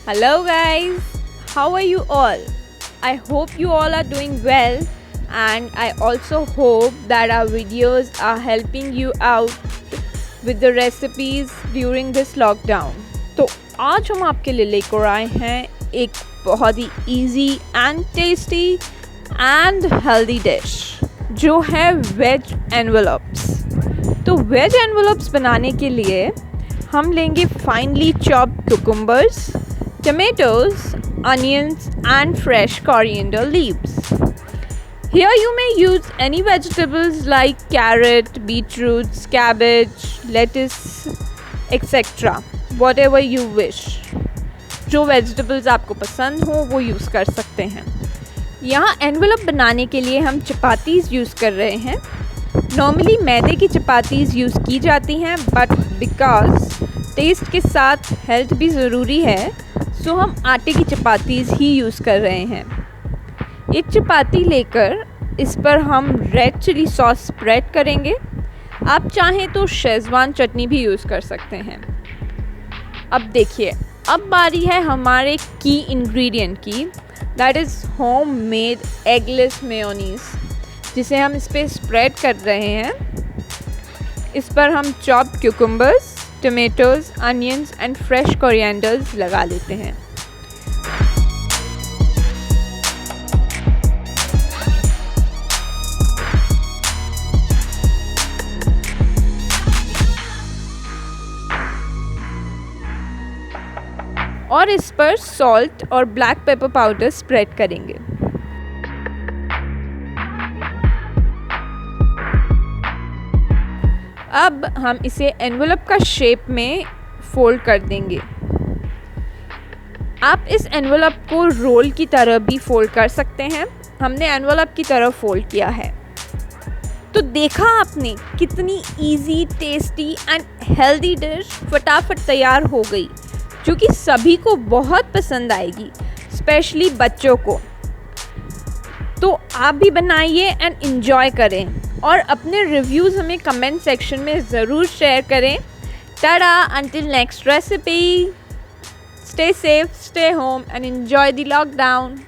Hello guys, how are you all? I hope you all are doing well and I also hope that our videos are helping you out with the recipes during this lockdown. तो आज हम आपके लिए लेकर आए हैं एक बहुत ही easy and tasty and healthy dish जो है वेज एनवेलप्स। तो वेज एनवेलप्स बनाने के लिए हम लेंगे finally chopped cucumbers, tomatoes, onions and fresh coriander leaves. Here you may use any vegetables like carrot, beetroots, cabbage, lettuce, etc. Whatever you wish. जो vegetables आपको पसंद हो वो यूज़ कर सकते हैं। यहाँ एनवेलप बनाने के लिए हम चपातीज़ यूज़ कर रहे हैं। नॉर्मली मैदे की चपातीज़ यूज़ की जाती हैं बट बिकॉज टेस्ट के साथ हेल्थ भी ज़रूरी है सो हम आटे की चपातीज़ ही यूज़ कर रहे हैं। एक चपाती लेकर इस पर हम रेड चिली सॉस स्प्रेड करेंगे। आप चाहें तो शेज़वान चटनी भी यूज़ कर सकते हैं। अब देखिए, अब बारी है हमारे की इंग्रेडिएंट की, that is home made eggless mayonnaise, जिसे हम इस पर स्प्रेड कर रहे हैं। इस पर हम chopped cucumbers, tomatoes, onions and fresh corianders लगा लेते हैं। और इस पर सॉल्ट और ब्लैक पेपर पाउडर स्प्रेड करेंगे। अब हम इसे एनवेलप का शेप में फोल्ड कर देंगे। आप इस एनवेलप को रोल की तरह भी फोल्ड कर सकते हैं। हमने एनवेलप की तरह फोल्ड किया है। तो देखा आपने कितनी easy, tasty and healthy dish फटाफट तैयार हो गई, जो कि सभी को बहुत पसंद आएगी, स्पेशली बच्चों को। तो आप भी बनाइए एंड एंजॉय करें और अपने रिव्यूज़ हमें कमेंट सेक्शन में ज़रूर शेयर करें। Tata, until next recipe. Stay safe, stay home and enjoy the lockdown.